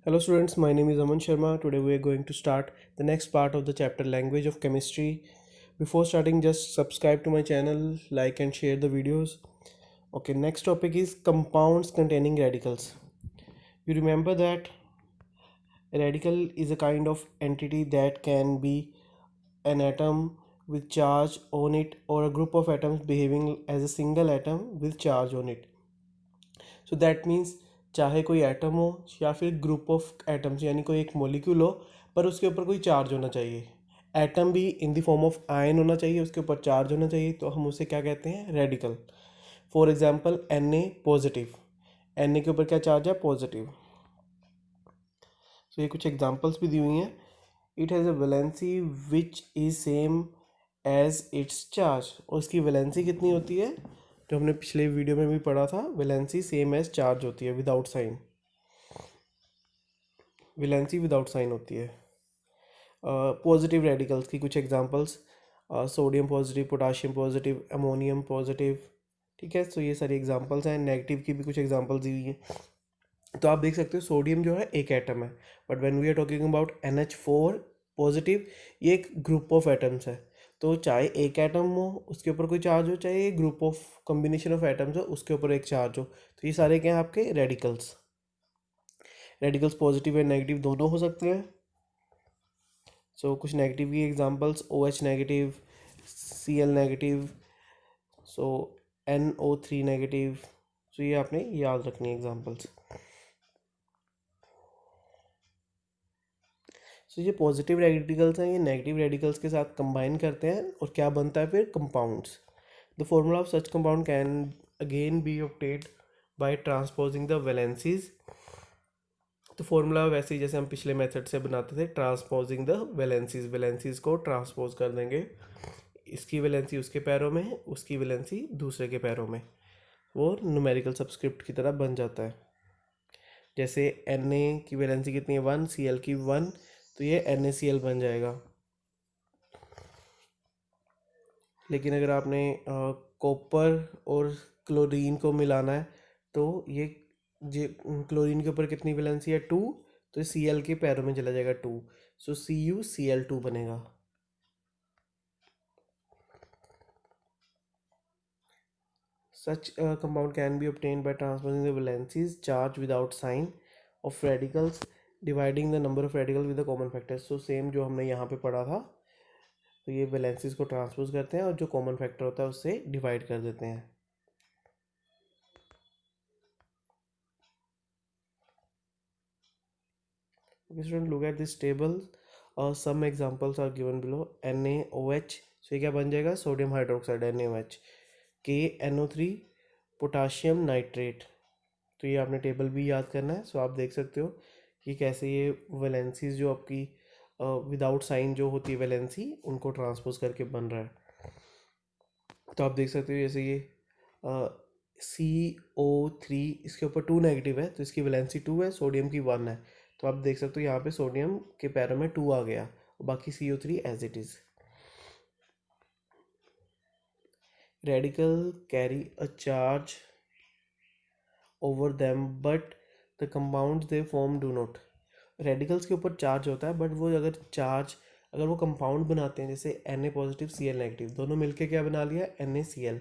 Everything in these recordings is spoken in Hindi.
Hello students, my name is Aman Sharma. Today we are going to start the next part of the chapter Language of Chemistry. Before starting, just subscribe to my channel, like and share the videos. Okay, next topic is compounds containing radicals. You remember that a radical is a kind of entity that can be an atom with charge on it or a group of atoms behaving as a single atom with charge on it. So that means चाहे कोई एटम हो या फिर ग्रुप ऑफ एटम्स यानी कोई एक मॉलिक्यूल हो पर उसके ऊपर कोई चार्ज होना चाहिए। एटम भी in the form of ion होना चाहिए, उसके ऊपर चार्ज होना चाहिए, तो हम उसे क्या कहते हैं? Radical. For example Na positive, Na के ऊपर क्या चार्ज है? पॉजिटिव। तो ये कुछ एग्जाम्पल्स भी दी हुई हैं। It has a valency which is same as its charge, और उसकी वैलेंसी कितनी होती है? जो हमने पिछले वीडियो में भी पढ़ा था, वैलेंसी सेम एज चार्ज होती है without sign. Valency without sign होती है। पॉजिटिव रेडिकल्स की कुछ examples, sodium positive, potassium positive, ammonium positive. ठीक है, तो ये सारी एग्जांपल्स हैं। नेगेटिव की भी कुछ एग्जांपल्स दी हुई हैं। तो आप देख सकते हो सोडियम जो है एक एटम है, but when we are talking about NH4 positive, ये एक ग्रुप ऑफ एटम्स है। तो चाहे एक एटम हो उसके ऊपर कोई चार्ज हो, चाहे एक group of combination of atoms हो उसके ऊपर एक चार्ज हो, तो ये सारे क्या हैं? आपके radicals. Radicals positive and negative दोनों हो सकते हैं। सो कुछ नेगेटिव की examples: OH negative, Cl negative, so NO3 negative. So ये आपने याद रखनी है एग्जांपल्स। सो ये पॉजिटिव रेडिकल्स हैं, ये नेगेटिव रेडिकल्स के साथ कंबाइन करते हैं और क्या बनता है फिर? Compounds. The formula of such compound can again B obtained by transposing the valencies. तो फॉर्मूला वैसे ही जैसे हम पिछले मेथड से बनाते थे, ट्रांसपोजिंग द वैलेंसीज। वैलेंसीज को ट्रांसपोज कर देंगे, इसकी वैलेंसी उसके पैरों में है, उसकी वैलेंसी दूसरे के पैरों में, वो न्यूमेरिकल सबस्क्रिप्ट की तरह बन जाता है। जैसे Na की वैलेंसी कितनी है? 1, Cl की 1, तो ये NaCl बन जाएगा। लेकिन अगर आपने कॉपर और क्लोरीन को मिलाना है तो ये क्लोरीन के ऊपर कितनी वैलेंसी है? 2, तो Cl के पैरों में चला जाएगा 2, सो CuCl2 बनेगा। Such a compound can be obtained by transposing the valencies charge without sign of radicals, dividing the number of radicals with the common factors। So same जो हमने यहाँ पे पढ़ा था, तो ये वैलेंसीज को ट्रांसपोज करते हैं और जो कॉमन फैक्टर होता है उससे डिवाइड कर देते हैं। Okay, student, look at this table. Some examples are given below. NaOH, so ये क्या बन जाएगा? Sodium hydroxide NaOH। KNO3, potassium nitrate. तो ये आपने टेबल भी याद करना है। सो आप देख सकते हो कि कैसे ये वैलेंसीज जो आपकी विदाउट साइन जो होती है वैलेंसी, उनको ट्रांसपोज करके बन रहा है। तो आप देख सकते हो जैसे ये CO3, इसके ऊपर 2 नेगेटिव है तो इसकी वैलेंसी 2 है, सोडियम की 1 है। तो आप देख सकते हो यहाँ पे सोडियम के पैरों में 2 आ गया और बाकी CO3 as it is. Radical carry a charge over them but the compounds they form do not. Radicals के ऊपर चार्ज होता है, बट वो अगर वो कंपाउंड बनाते हैं, जैसे Na पॉजिटिव Cl नेगेटिव, दोनों मिलके क्या बना लिया? NaCl।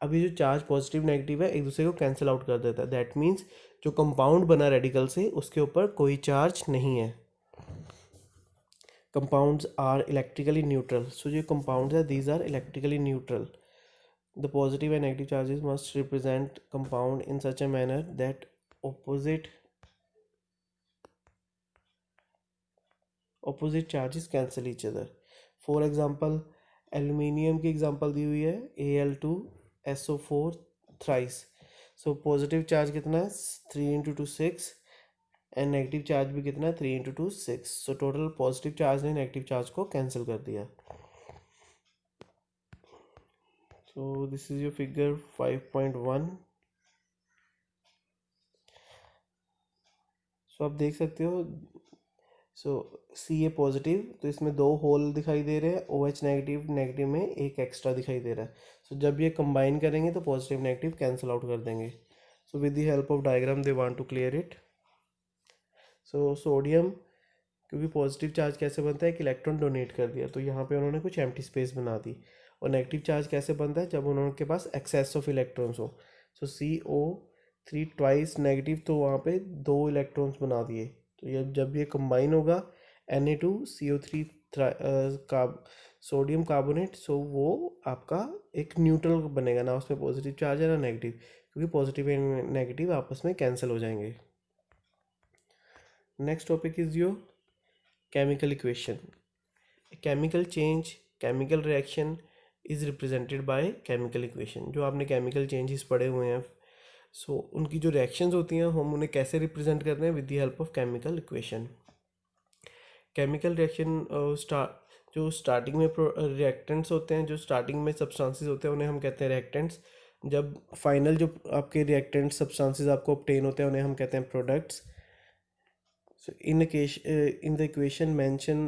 अब ये जो चार्ज पॉजिटिव नेगेटिव है एक दूसरे को कैंसिल आउट कर देता है। दैट मीन्स जो कंपाउंड बना रेडिकल से उसके ऊपर कोई चार्ज नहीं है। Compounds are electrically neutral. So जो कंपाउंड्स है these are electrically neutral. The positive and negative charges must represent compound in such a manner that opposite charges cancel each other. For example aluminium की एग्जाम्पल दी हुई है Al2SO4 thrice. So positive charge कितना है? 3 × 2 6, एंड नेगेटिव चार्ज भी कितना है? 3 × 2 6। सो टोटल पॉजिटिव चार्ज ने नेगेटिव चार्ज को कैंसिल कर दिया। So this is your figure 5.1। सो आप देख सकते हो, सो Ca पॉजिटिव, तो इसमें 2 होल दिखाई दे रहे हैं। OH नेगेटिव, नेगेटिव में एक एक्स्ट्रा दिखाई दे रहा है। सो जब ये कंबाइन करेंगे तो पॉजिटिव नेगेटिव कैंसिल आउट कर देंगे। So with the help of diagram they want to clear it. So sodium, क्योंकि पॉजिटिव चार्ज कैसे बनता है, एक इलेक्ट्रॉन डोनेट कर दिया तो यहाँ पे उन्होंने कुछ एम्प्टी स्पेस बना दी। और नेगेटिव चार्ज कैसे बनता है, जब उनके पास एक्सेस ऑफ इलेक्ट्रॉन्स हो। सो CO3 ट्वाइस नेगेटिव, तो वहाँ पे 2 इलेक्ट्रॉन्स बना दिए। तो ये जब ये कंबाइन होगा Na2CO3 का सोडियम कार्बोनेट, सो वो आपका एक न्यूट्रल बनेगा ना, उसमें पॉजिटिव चार्ज है ना नेगेटिव, क्योंकि पॉजिटिव एंड नेगेटिव आपस में कैंसिल हो जाएंगे। Next topic is your chemical equation. A chemical change, chemical reaction is represented by chemical equation. जो आपने chemical changes पढ़े हुए हैं, सो उनकी जो reactions होती हैं हम उन्हें कैसे represent करते हैं, with the help of chemical equation. chemical reaction जो स्टार्टिंग में reactants होते हैं, जो स्टार्टिंग में substances होते हैं उन्हें हम कहते हैं reactants। जब फाइनल जो आपके reactant substances आपको obtain होते हैं उन्हें हम कहते हैं products। So in the equation mention,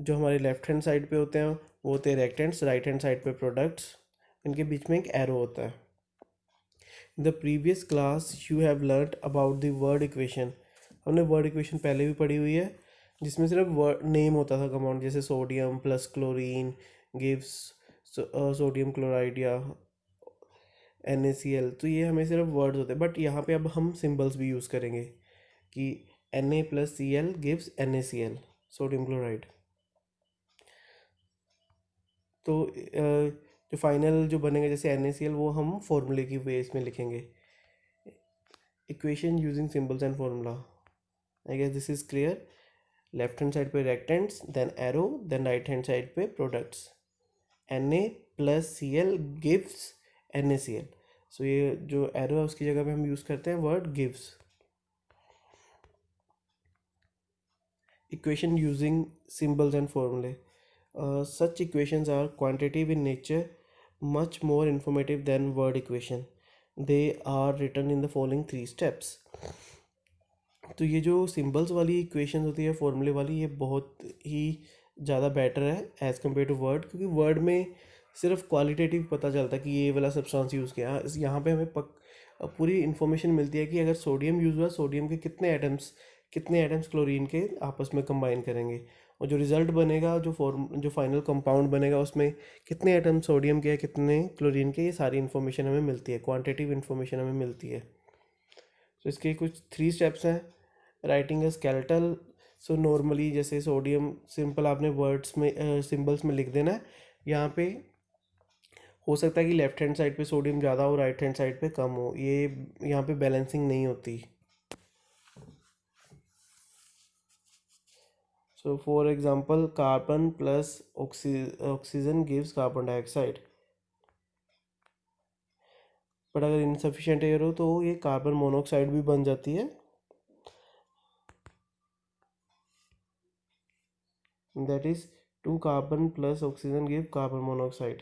जो हमारे लेफ्ट हैंड साइड पे होते हैं वो होते हैं रिएक्टेंट्स, राइट हैंड साइड पे प्रोडक्ट्स। इनके बीच में एक एरो होता है। In the previous class you have learn about the word equation. हमने वर्ड इक्वेशन पहले भी पढ़ी हुई है, जिसमें सिर्फ वर्ड नेम होता था कंपाउंड, जैसे sodium plus chlorine gives sodium chloride या NaCl। तो ये हमें सिर्फ वर्ड्स होते हैं, बट यहाँ पे अब हम सिंबल्स भी यूज़ करेंगे कि Na+Cl gives NaCl, sodium chloride. तो जो फाइनल जो बनेगा जैसे NaCl, वो हम फॉर्मूले की बेस में लिखेंगे। Equation using symbols and formula, I guess this is clear. Left hand side पे reactants, then arrow, then right hand side पे products. Na+Cl gives NaCl। So ये जो एरो है उसकी जगह पे हम यूज़ करते हैं word gives. Equation using symbols and formulae. Such equations are quantitative in nature, much more informative than word equation. They are written in the following 3 steps. तो ये जो सिंबल्स वाली इक्वेशन होती है, फॉर्मूले वाली, ये बहुत ही ज़्यादा बेटर है एज़ कम्पेयर टू वर्ड, क्योंकि वर्ड में सिर्फ क्वालिटेटिव पता चलता है कि ये वाला सब्सटेंस यूज़ किया। यहाँ पे हमें पूरी इन्फॉर्मेशन मिलती है कि अगर सोडियम यूज़ हुआ, सोडियम के कितने एटम्स क्लोरीन के आपस में कंबाइन करेंगे, और जो रिज़ल्ट बनेगा, जो फाइनल कंपाउंड बनेगा, उसमें कितने एटम सोडियम के, कितने क्लोरीन के, ये सारी इन्फॉर्मेशन हमें मिलती है, क्वांटिटेटिव इन्फॉर्मेशन हमें मिलती है। तो इसके कुछ 3 स्टेप्स हैं। Writing a skeletal, so normally जैसे सोडियम सिंपल आपने वर्ड्स में सिंबल्स में लिख देना है। यहाँ पे हो सकता है कि लेफ्ट हैंड साइड पे सोडियम ज़्यादा हो, राइट हैंड साइड पे कम हो, ये यहाँ पे बैलेंसिंग नहीं होती। So for example, carbon plus oxygen gives carbon dioxide, but अगर इनसफिशिएंट एयर हो तो ये कार्बन मोनोऑक्साइड भी बन जाती है। That is 2 carbon plus oxygen give carbon monoxide.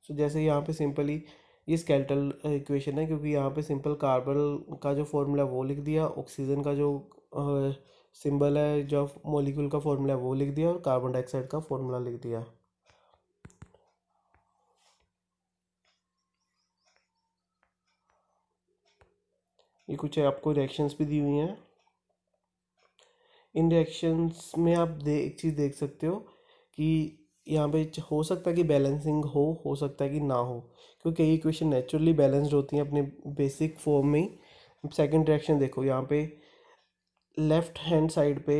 So जैसे यहाँ पे सिंपली ये स्केलेटल इक्वेशन है, क्योंकि यहाँ पे सिंपल कार्बन का जो फॉर्मूला वो लिख दिया, ऑक्सीजन का जो सिंबल है, जो मॉलिक्यूल का फॉर्मूला वो लिख दिया, और कार्बन डाइऑक्साइड का फॉर्मूला लिख दिया। ये कुछ आपको रिएक्शंस भी दी हुई हैं। इन रिएक्शंस में आप एक चीज़ देख सकते हो कि यहाँ पे हो सकता है कि बैलेंसिंग हो सकता है कि ना हो, क्योंकि कई इक्वेशन नेचुरली बैलेंस्ड होती हैं अपने बेसिक फॉर्म में ही। सेकंड रिएक्शन देखो, यहाँ पे लेफ्ट हैंड साइड पे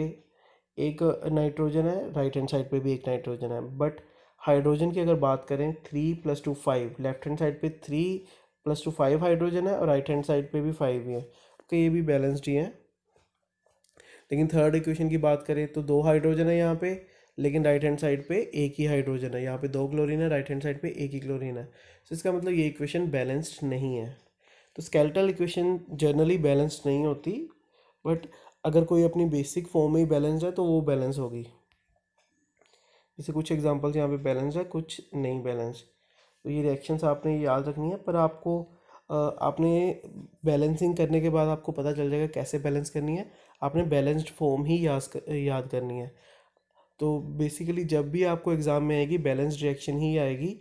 एक नाइट्रोजन है, राइट हैंड साइड पे भी एक नाइट्रोजन है, बट हाइड्रोजन की अगर बात करें 3+2 5, लेफ्ट हैंड साइड पे 3+2 5 हाइड्रोजन है, और राइट हैंड साइड पे भी 5 ही है, तो ये भी बैलेंस्ड ही है। लेकिन थर्ड इक्वेशन की बात करें तो 2 हाइड्रोजन है यहाँ पे, लेकिन राइट हैंड साइड पे एक ही हाइड्रोजन है, यहाँ पे 2 क्लोरीन है, राइट हैंड साइड पे एक ही क्लोरीन है। तो इसका मतलब ये इक्वेशन बैलेंस्ड नहीं है। तो स्केलेटल इक्वेशन जनरली बैलेंस्ड नहीं होती, बट अगर कोई अपनी बेसिक फॉर्म में ही बैलेंस्ड है तो वो बैलेंस होगी। जैसे कुछ एग्जांपल्स यहाँ पे बैलेंस्ड है, कुछ नहीं बैलेंस्ड। तो ये रिएक्शंस आपने याद रखनी है, पर आपको आपने बैलेंसिंग करने के बाद आपको पता चल जाएगा कैसे बैलेंस करनी है। आपने बैलेंस्ड फॉर्म ही याद करनी है। तो बेसिकली जब भी आपको एग्ज़ाम में आएगी बैलेंस्ड रिएक्शन ही आएगी।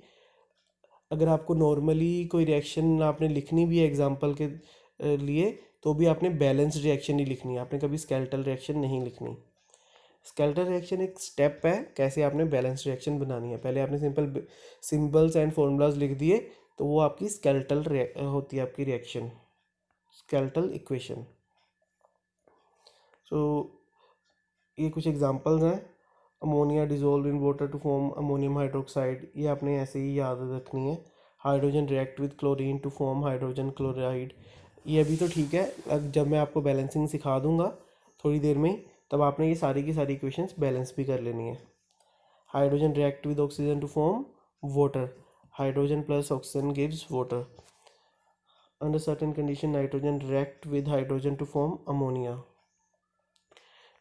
अगर आपको नॉर्मली कोई रिएक्शन आपने लिखनी भी है एग्जांपल के लिए, तो भी आपने बैलेंस्ड रिएक्शन ही लिखनी है, आपने कभी स्केलेटल रिएक्शन नहीं लिखनी। स्केलेटल रिएक्शन एक स्टेप है कैसे आपने बैलेंस्ड रिएक्शन बनानी है। पहले आपने सिंपल सिंबल्स एंड फॉर्मूलाज लिख दिए तो वो आपकी स्केलेटल होती है आपकी रिएक्शन, स्केलेटल इक्वेशन। सो ये कुछ एग्जांपल्स हैं। Ammonia dissolve in water to form ammonium hydroxide, ये आपने ऐसे ही याद रखनी है। Hydrogen react with chlorine to form hydrogen chloride, ये अभी तो ठीक है, जब मैं आपको बैलेंसिंग सिखा दूंगा थोड़ी देर में तब आपने ये सारी की सारी इक्वेशंस बैलेंस भी कर लेनी है। Hydrogen react with oxygen to form water, hydrogen plus oxygen gives water. Under certain condition nitrogen react with hydrogen to form ammonia.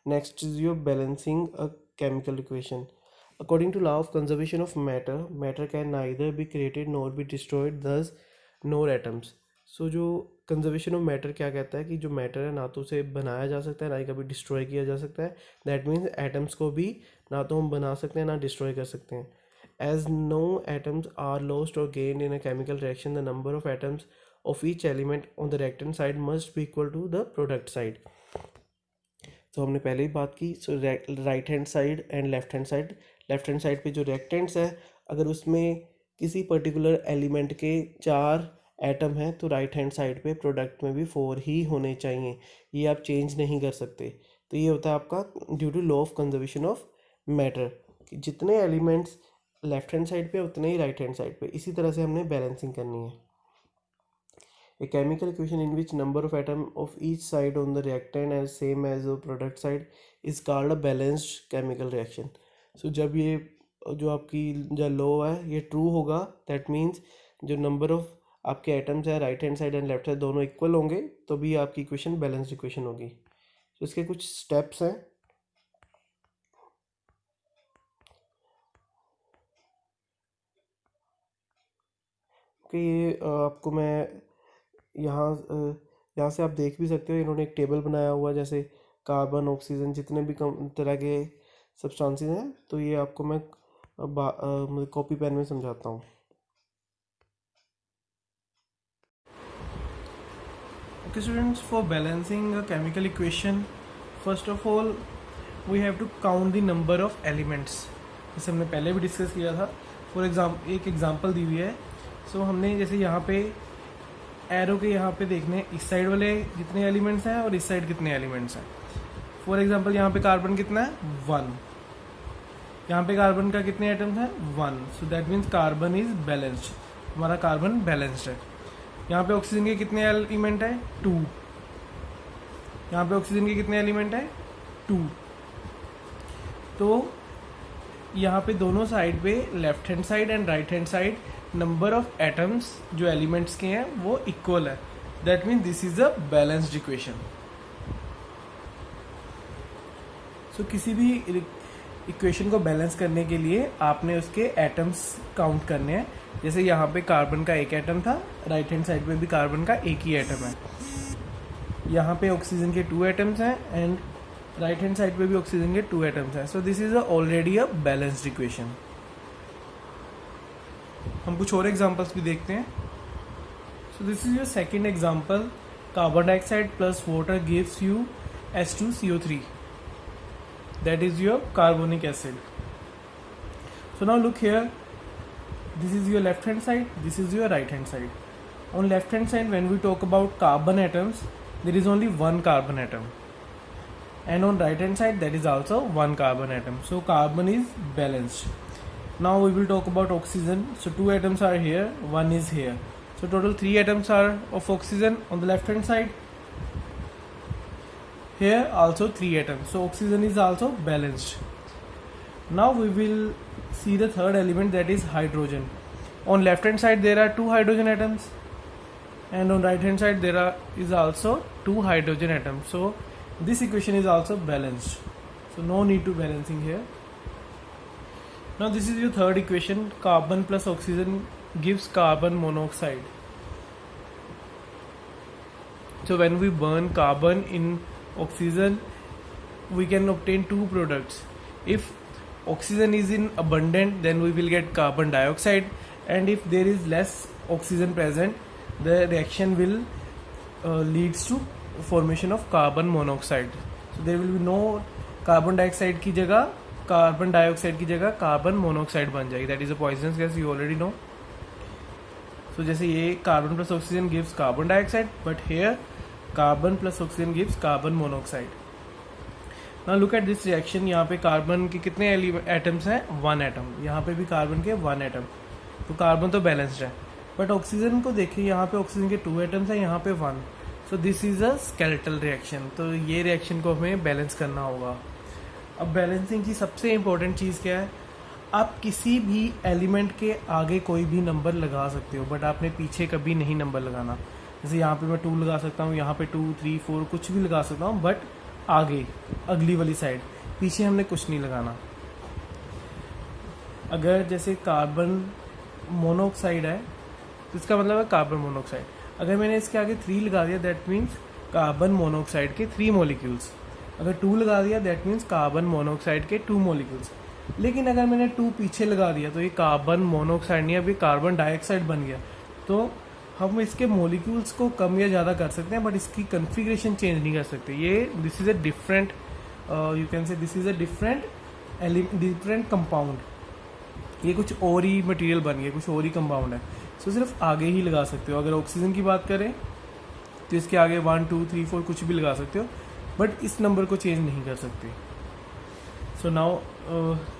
Next is your balancing a chemical equation. According to law of conservation of matter, matter can neither be created nor be destroyed, thus nor atoms. So जो कंजर्वेशन ऑफ मैटर क्या कहता है कि जो मैटर है ना तो उसे बनाया जा सकता है ना ही कभी डिस्ट्रॉय किया जा सकता है। दैट मीन्स एटम्स को भी ना तो हम बना सकते हैं ना डिस्ट्रॉय कर सकते हैं। As no atoms are lost और gained in a chemical reaction, the number of atoms of each element on the reactant side must be equal to the product side. तो हमने पहले ही बात की। So right hand side and left hand side, left hand side पे जो रिएक्टेंट्स है अगर उसमें किसी पर्टिकुलर एलिमेंट के 4 एटम हैं तो राइट हैंड साइड पे प्रोडक्ट में भी 4 ही होने चाहिए, ये आप चेंज नहीं कर सकते। तो ये होता है आपका due to law of conservation of matter कि जितने एलिमेंट्स लेफ्ट हैंड साइड पे उतने ही राइट हैंड साइड पे। इसी तरह से हमने बैलेंसिंग करनी है। A chemical equation in which number of atom of each side on the reactant is same as the product side is called a balanced chemical reaction. So जब ये जो आपकी जो लॉ है ये ट्रू होगा, दैट मीन्स जो नंबर ऑफ आपके एटम्स है right hand side and left side दोनों इक्वल होंगे तो भी आपकी इक्वेशन बैलेंस्ड इक्वेशन होगी। तो इसके कुछ स्टेप्स हैं। कि ये आपको मैं यहाँ से आप देख भी सकते हो, इन्होंने एक टेबल बनाया हुआ जैसे कार्बन ऑक्सीजन जितने भी तरह के सब्सटेंसेस हैं, तो ये आपको मैं कॉपी पेन में समझाता हूँ। Okay students, for balancing a chemical equation first of all we have to count the number of elements, जैसे हमने पहले भी डिस्कस किया था। फॉर एक एग्जांपल दी हुई है। सो हमने जैसे यहाँ पे एरो के यहाँ पे देखने इस साइड वाले जितने एलिमेंट्स हैं और इस साइड कितने एलिमेंट्स हैं। फॉर एग्जांपल यहाँ पे कार्बन कितना है 1, यहाँ पे कार्बन का कितने एटम्स हैं 1, so that means carbon is balanced, हमारा कार्बन बैलेंस्ड है। यहाँ पे ऑक्सीजन के कितने एलिमेंट है 2, यहाँ पे ऑक्सीजन के कितने एलिमेंट है 2। तो यहाँ पे दोनों साइड पे left hand side and right hand side number of atoms जो एलिमेंट्स के हैं वो इक्वल है, that means this is a balanced equation. So किसी भी इक्वेशन को बैलेंस करने के लिए आपने उसके एटम्स काउंट करने हैं। जैसे यहाँ पे कार्बन का एक एटम था, राइट हैंड साइड पे भी कार्बन का एक ही एटम है। यहाँ पे ऑक्सीजन के 2 एटम्स हैं एंड राइट हैंड साइड पे भी ऑक्सीजन के 2 एटम्स हैं। So this is already a balanced equation. हम कुछ और एग्जांपल्स भी देखते हैं। So this is your second example, carbon dioxide plus water gives you H2CO3, that is your carbonic acid. So now look here, this is your left hand side, this is your right hand side. On left hand side when we talk about carbon atoms, there is only one carbon atom, and on right hand side that is also one carbon atom, so carbon is balanced. Now we will talk about oxygen. So 2 atoms are here, 1 is here, so total 3 atoms are of oxygen on the left hand side. Here also 3 atoms, so oxygen is also balanced. Now we will see the third element, that is hydrogen. On left hand side there are 2 hydrogen atoms and on right hand side there is also 2 hydrogen atoms, so this equation is also balanced, so no need to balancing here. Now this is your third equation, carbon plus oxygen gives carbon monoxide. So when we burn carbon in oxygen we can obtain 2 products. If oxygen is in abundant, then we will get carbon dioxide, and if there is less oxygen present, the reaction will leads to formation of carbon monoxide. So there will be no carbon dioxide की जगह कार्बन डाइऑक्साइड की जगह कार्बन मोनोऑक्साइड बन जाएगी. That is a poisonous gas, you already know. So जैसे ये carbon plus oxygen gives carbon dioxide, but here carbon plus oxygen gives carbon monoxide. Now look at this reaction. यहाँ पे कार्बन के कितने एटम्स हैं? 1 एटम. यहाँ पे भी कार्बन के 1 एटम. तो कार्बन तो बैलेंस्ड है, बट ऑक्सीजन को देखिए, यहाँ पे ऑक्सीजन के 2 एटम्स हैं, यहाँ पे 1. So this is a skeletal reaction. तो ये रिएक्शन को हमें बैलेंस करना होगा. अब बैलेंसिंग की सबसे इम्पोर्टेंट चीज़ क्या है? आप किसी भी एलिमेंट के आगे कोई भी नंबर लगा सकते हो, बट आपने पीछे कभी नहीं नंबर लगाना. जैसे यहाँ पे मैं 2 लगा सकता हूँ, यहाँ पे 2, 3, 4 कुछ भी लगा सकता हूँ, बट आगे अगली वाली साइड, पीछे हमने कुछ नहीं लगाना. अगर जैसे कार्बन मोनोऑक्साइड है तो इसका मतलब है कार्बन मोनोऑक्साइड. अगर मैंने इसके आगे 3 लगा दिया, दैट मीन्स कार्बन मोनोऑक्साइड के 3 मॉलिक्यूल्स. अगर 2 लगा दिया, दैट मीन्स कार्बन मोनोऑक्साइड के 2 मॉलिक्यूल्स. लेकिन अगर मैंने 2 पीछे लगा दिया तो ये कार्बन मोनोऑक्साइड नहीं, अभी कार्बन डाइऑक्साइड बन गया. तो हम इसके मॉलिक्यूल्स को कम या ज़्यादा कर सकते हैं, बट इसकी कन्फिग्रेशन चेंज नहीं कर सकते. ये this is a different, you can say this is a different compound. ये कुछ और ही मटेरियल बन गया, कुछ और ही कंपाउंड है. सो सिर्फ आगे ही लगा सकते हो. अगर ऑक्सीजन की बात करें तो इसके आगे 1, 2, 3, 4 कुछ भी लगा सकते हो, बट इस नंबर को चेंज नहीं कर सकते. So now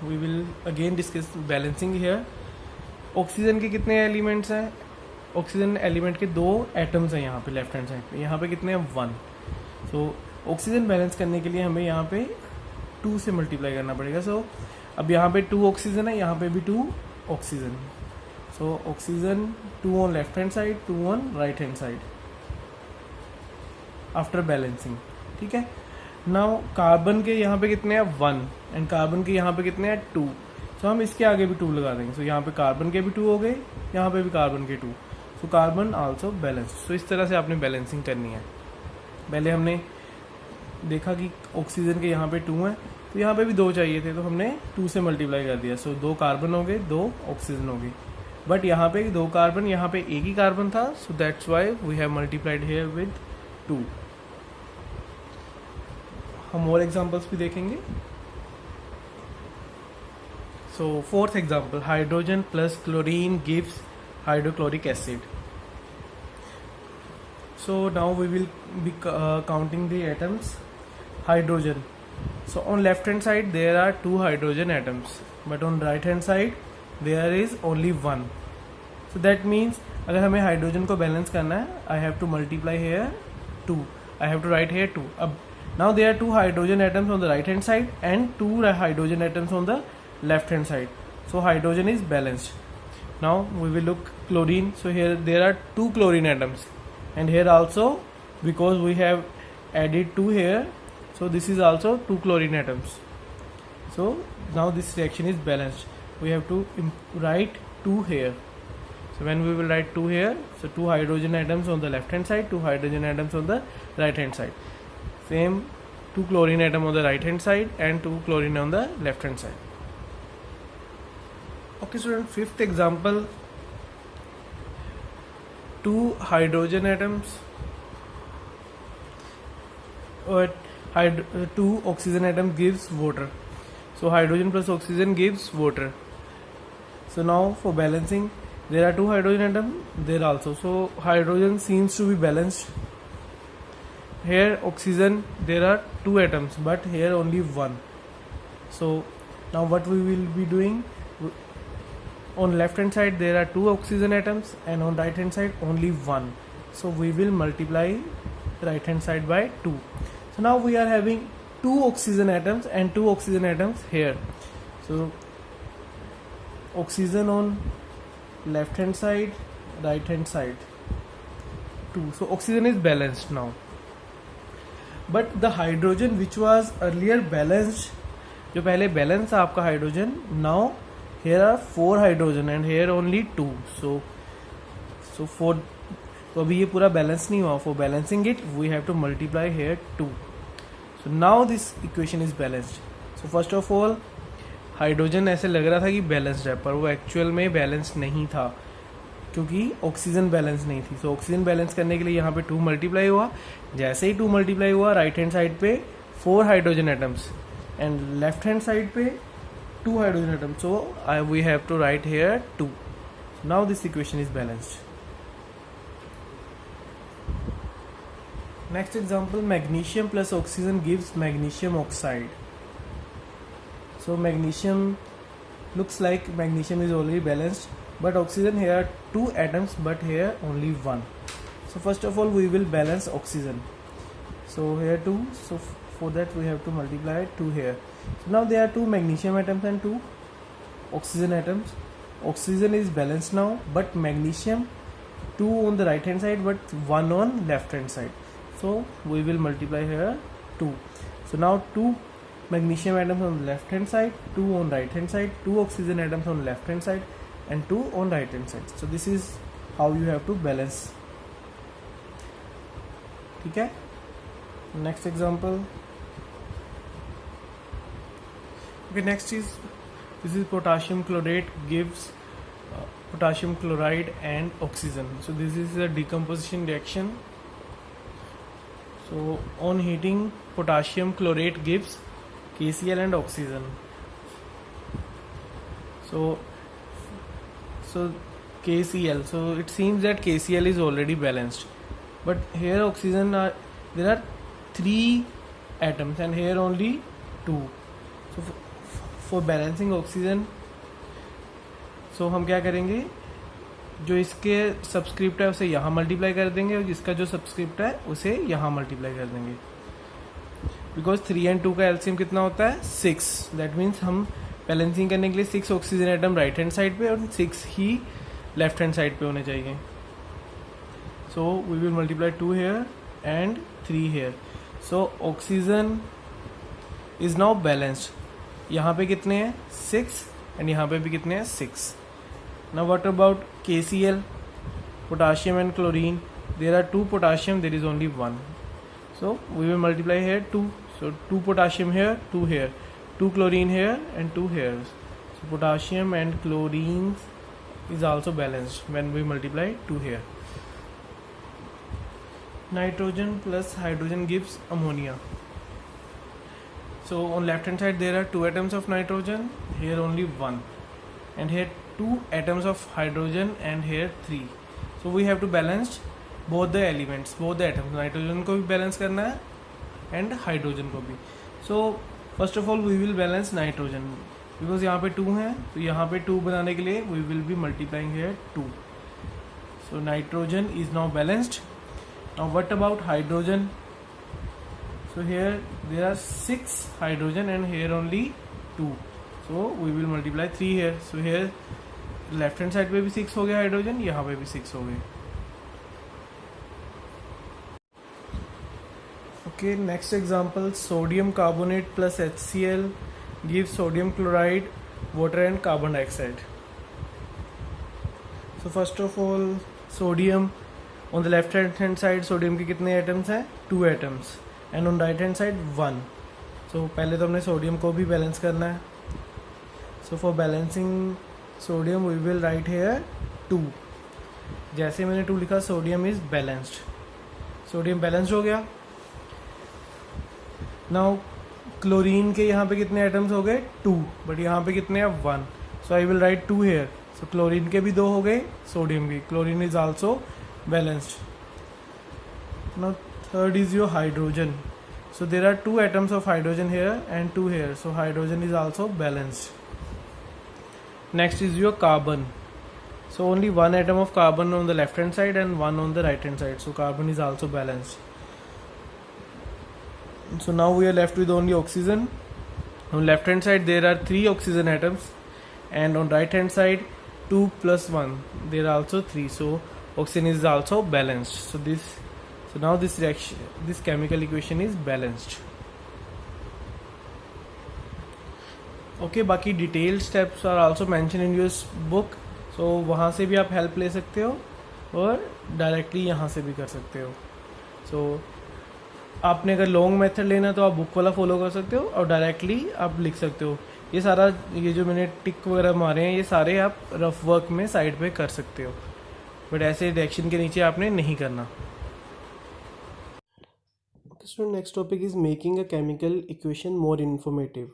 we will again discuss balancing here. Oxygen के कितने एलिमेंट्स हैं? ऑक्सीजन एलिमेंट के 2 एटम्स हैं यहाँ पे लेफ्ट हैंड साइड पे. यहाँ पे कितने हैं? 1. सो ऑक्सीजन बैलेंस करने के लिए हमें यहाँ पे 2 से मल्टीप्लाई करना पड़ेगा. सो अब यहाँ पे 2 ऑक्सीजन है, यहाँ पे भी 2 oxygen. So oxygen 2 on left hand side, 2 on right hand side after balancing. ठीक है. नाउ कार्बन के यहाँ पे कितने हैं? 1. एंड कार्बन के यहाँ पे कितने हैं? 2. सो हम इसके आगे भी 2 लगा देंगे. सो यहाँ पे कार्बन के भी 2 हो गए, यहाँ पे भी कार्बन के 2. So carbon also balance. So इस तरह से आपने बैलेंसिंग करनी है. पहले हमने देखा कि ऑक्सीजन के यहाँ पे 2 हैं, तो यहाँ पे भी 2 चाहिए थे, तो हमने 2 से मल्टीप्लाई कर दिया. सो 2 कार्बन हो गए, 2 ऑक्सीजन हो गई. बट यहाँ पे 2 कार्बन, यहाँ पे एक ही कार्बन था. So that's why we have multiplied here with 2. हम और एग्जांपल्स भी देखेंगे. So 4th example, hydrogen plus chlorine gives hydrochloric acid. So now we will be counting the atoms. Hydrogen. So on left hand side there are 2 hydrogen atoms, but on right hand side there is only 1. So that means अगर हमें हाइड्रोजन को बैलेंस करना है, I have to multiply here 2. I have to write here 2. अब now there are 2 hydrogen atoms on the right hand side and 2 hydrogen atoms on the left hand side. So hydrogen is balanced. Now we will look chlorine. So here there are 2 chlorine atoms. And here also, because we have added 2 here, so this is also 2 chlorine atoms. So now this reaction is balanced. We have to write 2 here. So when we will write 2 here, so 2 hydrogen atoms on the left hand side, 2 hydrogen atoms on the right hand side. Same 2 chlorine atom on the right hand side and 2 chlorine on the left hand side. Okay student, 5th example. 2 hydrogen atoms or 2 oxygen atom gives water. So hydrogen plus oxygen gives water. So now for balancing, there are 2 hydrogen atoms there also. So hydrogen seems to be balanced. Here oxygen there are 2 atoms, but here only 1. So now what we will be doing, on left hand side there are 2 oxygen atoms and on right hand side only 1. So we will multiply right hand side by 2. So now we are having 2 oxygen atoms and 2 oxygen atoms here. So oxygen on left hand side, right hand side 2. So oxygen is balanced now. But the hydrogen which was earlier balanced, जो पहले बैलेंस था आपका hydrogen, now here are 4 hydrogen and here only 2. So 4. तो अभी ये पूरा बैलेंस नहीं हुआ. For balancing it we have to multiply here 2. So now this equation is balanced. So first of all hydrogen ऐसे लग रहा था कि बैलेंस्ड है, पर वो एक्चुअल में बैलेंस नहीं था क्योंकि ऑक्सीजन बैलेंस नहीं थी। सो ऑक्सीजन बैलेंस करने के लिए यहाँ पे 2 मल्टीप्लाई हुआ। जैसे ही 2 मल्टीप्लाई हुआ, राइट हैंड साइड पे 4 hydrogen atoms and left hand side पे 2 hydrogen atoms. So we have to write here 2. Now this equation is balanced. Next example, magnesium plus oxygen gives magnesium oxide. So magnesium looks like magnesium is already balanced, but oxygen here 2 atoms, but here only 1. So first of all we will balance oxygen. So here 2, so for that we have to multiply 2 here. So now there are 2 magnesium atoms and 2 oxygen atoms. Oxygen is balanced now, but magnesium 2 on the right hand side but 1 on left hand side. So we will multiply here 2. So now 2 magnesium atoms on the left hand side, 2 on right hand side, 2 oxygen atoms on left hand side and 2 on right hand side. So this is how you have to balance. ठीक है. Next example. Okay, next is this is potassium chlorate gives potassium chloride and oxygen. So this is a decomposition reaction. So on heating, potassium chlorate gives KCl and oxygen. So KCl. So it seems that KCl is already balanced, but here oxygen there are 3 atoms and here only 2. So for balancing oxygen, so हम क्या करेंगे, जो इसके सबस्क्रिप्ट है उसे यहाँ मल्टीप्लाई कर देंगे और जिसका जो सबस्क्रिप्ट है उसे यहाँ मल्टीप्लाई कर देंगे, बिकॉज 3 and 2 का एलसीएम कितना होता है 6. दैट मीन्स हम बैलेंसिंग करने के लिए 6 oxygen atom right hand side पे और 6 ही लेफ्ट हैंड साइड पे होने चाहिए. So we will multiply 2 here and 3 here. So oxygen is now balanced. यहाँ पे कितने हैं 6 एंड यहाँ पे भी कितने हैं 6. Now what about KCl, potassium and chlorine? There are 2 potassium, there is only 1. So we will multiply here 2. So 2 potassium here, 2 here, 2 chlorine here and 2 here. So potassium and chlorine is also balanced when we multiply 2 here. Nitrogen plus hydrogen gives ammonia. So on left hand side there are 2 atoms of nitrogen, here only 1, and here 2 atoms of hydrogen and here 3. So we have to balance both the elements, both the atoms. Nitrogen को भी बैलेंस करना है एंड हाइड्रोजन को भी. So first of all we will balance nitrogen, because यहाँ पे 2 हैं, तो यहाँ पे 2 बनाने के लिए we will be multiplying here 2. So nitrogen is now balanced. Now what about hydrogen? So here there are 6 hydrogen and here only 2. So we will multiply 3 here. So here left hand side पे भी 6 हो गया हाइड्रोजन, यहाँ पे भी 6 हो गए. Okay, next example, sodium carbonate plus HCl give sodium chloride, water and carbon dioxide. So first of all sodium on the left hand side, sodium के कितने एटम्स हैं 2 atoms and on right hand side 1. So पहले तो हमने सोडियम को भी बैलेंस करना है. So for balancing sodium we will write here 2. जैसे मैंने 2 लिखा, sodium is balanced. Sodium balanced हो गया. नाउ क्लोरीन के यहाँ पे कितने एटम्स हो गए 2, बट यहाँ पे कितने हैं 1. So I will write 2 here. So chlorine के भी 2 हो गए, सोडियम की. Chlorine is also balanced. Now third is your hydrogen. So there are 2 atoms of hydrogen here and 2 here. So hydrogen is also balanced. Next is your carbon. So only 1 atom of carbon on the left hand side and 1 on the right hand side. So carbon is also balanced. So now we are left with only oxygen. On left hand side there are 3 oxygen atoms and on right hand side 2 plus 1. There are also 3. So oxygen is also balanced. So now this reaction, this chemical equation is balanced. Okay, बाकी detail steps are also mention in your book. So वहाँ से भी आप हेल्प ले सकते हो और डायरेक्टली यहाँ से भी कर सकते हो. सो आपने अगर लॉन्ग मेथड लेना तो आप बुक वाला फॉलो कर सकते हो और डायरेक्टली आप लिख सकते हो. ये सारा, ये जो मैंने टिक वगैरह मारे हैं, ये सारे आप रफ वर्क में साइड पे कर सकते हो, बट ऐसे रिएक्शन के नीचे आपने नहीं करना। So next topic is making a chemical equation more informative.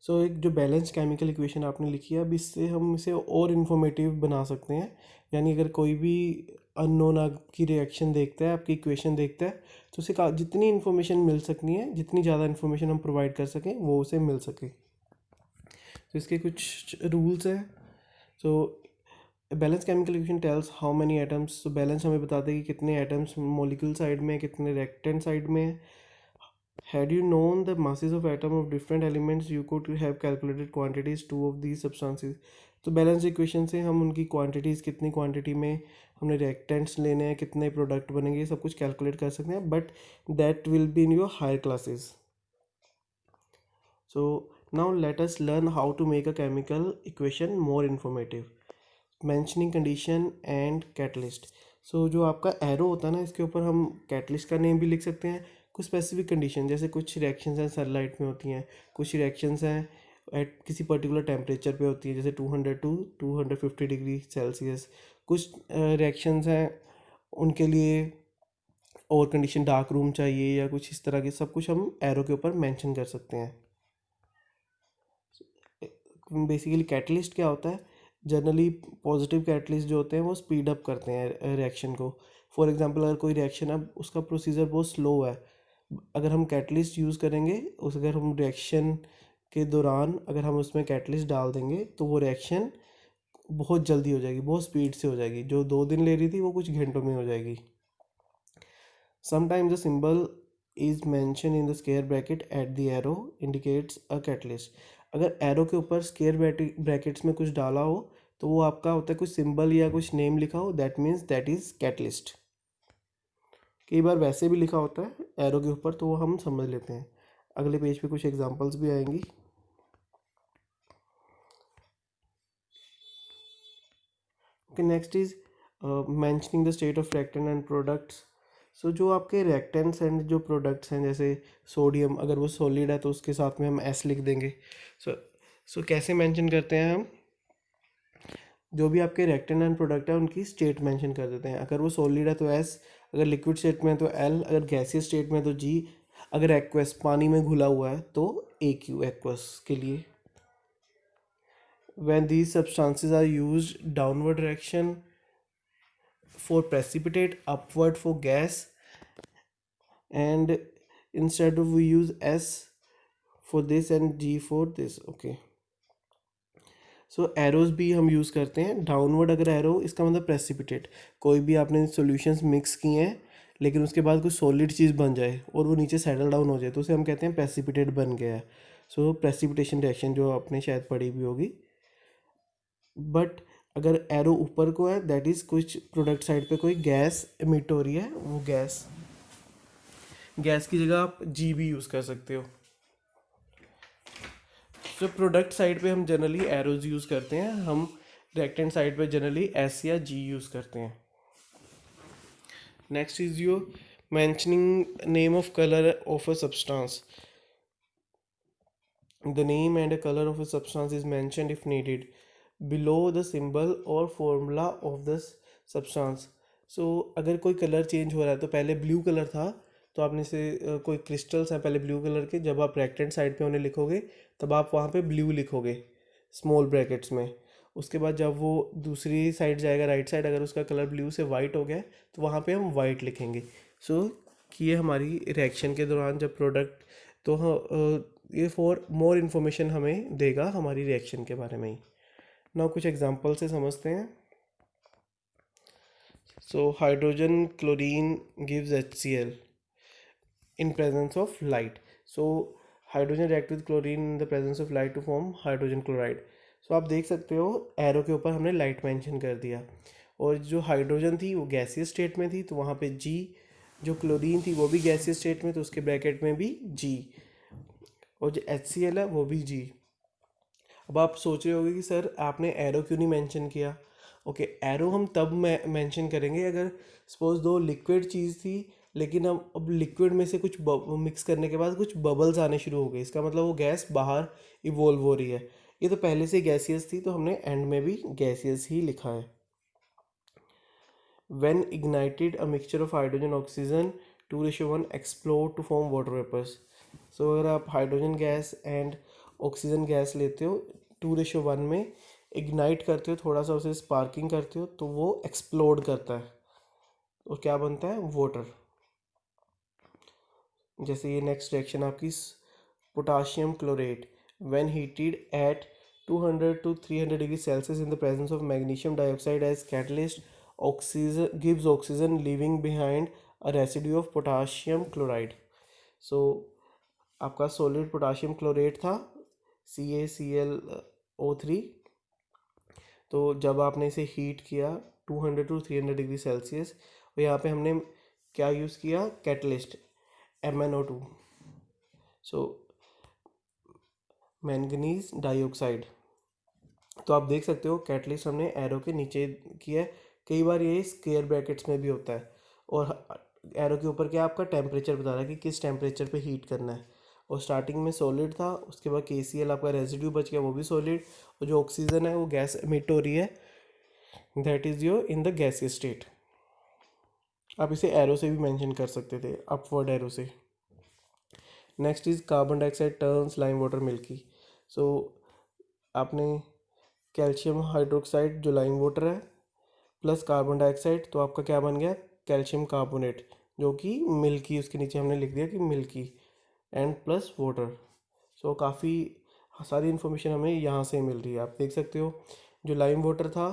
So एक जो बैलेंस केमिकल इक्वेशन आपने लिखी है, अब इससे हम इसे और इन्फॉर्मेटिव बना सकते हैं। यानी अगर कोई भी अननोन आपकी रिएक्शन देखता है, आपकी इक्वेशन देखता है, तो उसे जितनी इन्फॉर्मेशन मिल सकनी है, जितनी ज़्यादा इन्फॉर्मेशन हम प्रोवाइड कर सकें, वो उसे मिल सके। तो इसके कुछ रूल्स हैं। So balance chemical equation tales how many atoms. तो बैलेंस हमें बताते हैं कि कितने एटम्स मॉलिक्यूल साइड में, कितने रिएक्टेंट साइड में। Had you known the masses of atom of different elements, you could have calculated quantities two of these substances. तो बैलेंस इक्वेशन से हम उनकी क्वांटिटीज़, कितनी क्वांटिटी में हमने रिएक्टेंट्स लेने हैं, कितने प्रोडक्ट बनेंगे, सब कुछ कैलकुलेट कर सकते हैं, but that will be in your higher classes. So now let us learn how to make a chemical equation more informative. Mentioning condition and catalyst. So जो आपका एरो होता है ना, इसके ऊपर हम कैटलिस्ट का नेम भी लिख सकते हैं, कुछ स्पेसिफिक कंडीशन, जैसे कुछ रिएक्शंस हैं सनलाइट में होती हैं, कुछ रिएक्शंस हैं एट किसी पर्टिकुलर टेम्परेचर पे होती है, जैसे 200 टू 250 डिग्री सेल्सियस। कुछ रिएक्शंस हैं उनके लिए और कंडीशन डार्क रूम चाहिए, या कुछ इस तरह के, सब कुछ हम एरो के ऊपर मेंशन कर सकते हैं। बेसिकली कैटलिस्ट क्या होता है, जनरली पॉजिटिव कैटलिस्ट जो होते हैं वो स्पीड अप करते हैं रिएक्शन को। फॉर एग्जांपल अगर कोई रिएक्शन, अब उसका प्रोसीजर बहुत स्लो है, अगर हम कैटलिस्ट यूज़ करेंगे, उस अगर हम रिएक्शन के दौरान अगर हम उसमें कैटलिस्ट डाल देंगे, तो वो रिएक्शन बहुत जल्दी हो जाएगी, बहुत स्पीड से हो जाएगी। जो 2 दिन ले रही थी वो कुछ घंटों में हो जाएगी। Sometimes the symbol is mention in the square bracket at the arrow indicates a catalyst. अगर एरो के ऊपर स्क्वायर ब्रैकेट्स में कुछ डाला हो, तो वो आपका होता है कुछ सिंबल या कुछ नेम लिखा हो, that means that is catalyst. कई बार वैसे भी लिखा होता है एरो के ऊपर, तो वो हम समझ लेते हैं। अगले पेज पे कुछ एग्जांपल्स भी आएंगी। Okay, next is mentioning the state of reactant and products. So जो आपके रिएक्टेंट्स एंड जो प्रोडक्ट्स हैं, जैसे सोडियम, अगर वो सॉलिड है तो उसके साथ में हम एस लिख देंगे। सो कैसे मेंशन करते हैं हम, जो भी आपके रिएक्टेंट एंड प्रोडक्ट है उनकी स्टेट मेंशन कर देते हैं। अगर वो सॉलिड है तो एस, अगर लिक्विड स्टेट में है तो एल, अगर गैसियस स्टेट में है तो जी, अगर एक्वस पानी में घुला हुआ है तो ए क्यू एक्वस के लिए। when these substances are used, downward direction for precipitate, upward for gas, and instead of we use S for this and G for this. Okay, so arrows भी हम यूज़ करते हैं। डाउनवर्ड अगर एरो, इसका मतलब प्रेसिपिटेट, कोई भी आपने सॉल्यूशंस मिक्स किए हैं लेकिन उसके बाद कोई सॉलिड चीज़ बन जाए और वो नीचे सेटल डाउन हो जाए, तो उसे हम कहते हैं प्रेसिपिटेट बन गया है। सो प्रेसिपिटेशन रिएक्शन जो आपने शायद पढ़ी भी होगी। बट अगर एरो ऊपर को है, दैट इज़ कुछ प्रोडक्ट साइड पे कोई गैस एमिट हो रही है, वो गैस की जगह आप जी भी यूज़ कर सकते हो। तो प्रोडक्ट साइड पे हम जनरली एरोज यूज़ करते हैं, हम रिएक्टेंट साइड पे जनरली एस या जी यूज़ करते हैं। Next is your mentioning name of colour of a substance. The name and a color of a substance is mentioned if needed below the symbol or formula of the substance. So अगर कोई कलर चेंज हो रहा है, तो पहले ब्लू कलर था, तो आपने से कोई क्रिस्टल्स हैं पहले ब्लू कलर के, जब आप रिएक्टेंट साइड पे उन्हें लिखोगे तब आप वहाँ पे ब्लू लिखोगे स्मॉल ब्रैकेट्स में। उसके बाद जब वो दूसरी साइड जाएगा, राइट साइड, अगर उसका कलर ब्लू से वाइट हो गया तो वहाँ पे हम वाइट लिखेंगे। सो कि ये हमारी रिएक्शन के दौरान जब प्रोडक्ट, तो ये फॉर मोर इन्फॉर्मेशन हमें देगा हमारी रिएक्शन के बारे में ही। ना कुछ एग्जांपल से समझते हैं। So hydrogen chlorine gives HCl in presence of light. So hydrogen react with chlorine in the presence of light to form hydrogen chloride. So आप देख सकते हो एरो के ऊपर हमने लाइट मेंशन कर दिया, और जो हाइड्रोजन थी वो गैसियस स्टेट में थी तो वहाँ पे जी, जो क्लोरीन थी वो भी गैसियस स्टेट में तो उसके ब्रैकेट में भी जी, और जो HCl है वो भी जी। अब आप सोच रहे होगे कि सर आपने एरो क्यों नहीं मेंशन किया। ओके, एरो हम तब मेंशन करेंगे अगर सपोज दो लिक्विड चीज़ थी लेकिन अब लिक्विड में से कुछ मिक्स करने के बाद कुछ बबल्स आने शुरू हो गए, इसका मतलब वो गैस बाहर इवोल्व हो रही है। ये तो पहले से गैसियस थी, तो हमने एंड में भी गैसियस ही लिखा है। When ignited, a mixture of hydrogen oxygen 2:1 explode to form water vapors. So अगर आप hydrogen gas and oxygen gas लेते हो 2:1 में, इग्नाइट करते हो, थोड़ा सा उसे स्पार्किंग करते हो, तो वो एक्सप्लोड करता है और क्या बनता है, वाटर। जैसे ये नेक्स्ट रिएक्शन आपकी potassium chlorate, when heated at 200 to 300 degree Celsius in the presence of magnesium dioxide as catalyst, oxygen gives oxygen leaving behind a residue of potassium chloride. So आपका सॉलिड पोटाशियम क्लोरेट था CaClO3। तो जब आपने इसे हीट किया 200 to 300 डिग्री सेल्सियस, और यहाँ पे हमने क्या यूज़ किया, कैटलिस्ट MnO2, सो मैंगनीज डाइऑक्साइड। तो आप देख सकते हो कैटलिस्ट हमने एरो के नीचे किया है। कई बार ये स्क्वायर ब्रैकेट्स में भी होता है, और एरो के ऊपर क्या आपका टेम्परेचर बता रहा है कि किस टेम्परेचर पे हीट करना है। और स्टार्टिंग में सॉलिड था, उसके बाद KCl आपका रेजिड्यू बच गया, वो भी सॉलिड, और जो ऑक्सीजन है वो गैस एमिट हो रही है, that is your in the gaseous state. आप इसे एरो से भी मेंशन कर सकते थे, अपवर्ड एरो से। Next is carbon dioxide turns lime water milky. So आपने कैल्शियम हाइड्रोक्साइड जो लाइम वाटर है प्लस कार्बन डाइऑक्साइड, तो आपका क्या बन गया, कैल्शियम कार्बोनेट, जो कि मिल्की, उसके नीचे हमने लिख दिया कि मिल्की एंड प्लस वाटर। सो काफ़ी सारी इन्फॉर्मेशन हमें यहाँ से मिल रही है। आप देख सकते हो जो लाइम वाटर था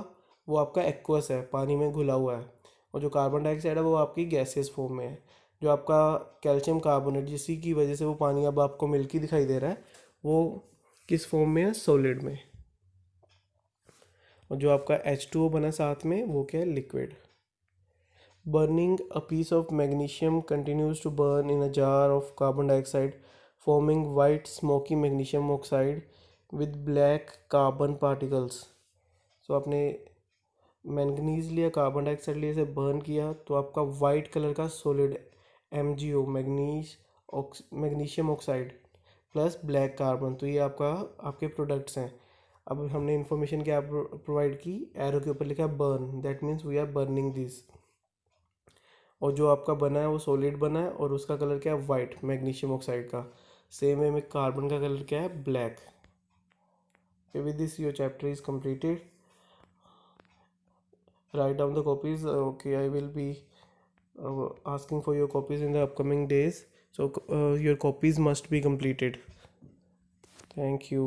वो आपका एक्वस है, पानी में घुला हुआ है, और जो कार्बन डाइऑक्साइड है वो आपकी गैसियस फॉर्म में है। जो आपका कैल्शियम कार्बोनेट, जिसी की वजह से वो पानी अब आपको मिल्की दिखाई दे रहा है, वो किस फॉर्म में है, सॉलिड में। और जो आपका H2O बना साथ में, वो क्या है, liquid. Burning a piece of magnesium continues to burn in a jar of carbon dioxide, forming white smoky magnesium oxide with black carbon particles. So आपने मैंगनीज लिया, कार्बन डाइऑक्साइड लिया, इसे बर्न किया, तो आपका वाइट कलर का solid MgO, magnesium oxide plus black carbon, तो ये आपका आपके प्रोडक्ट्स हैं। अब हमने इन्फॉर्मेशन क्या प्रोवाइड की, एरो के ऊपर लिखा burn, that means we are burning this. और जो आपका बना है वो सॉलिड बना है, और उसका कलर क्या है, वाइट, मैग्नीशियम ऑक्साइड का। सेम है में कार्बन का कलर क्या है, black. With this your chapter is completed. Write down the copies. Okay, I will be asking for your copies in the upcoming days, so your copies must be completed. Thank you.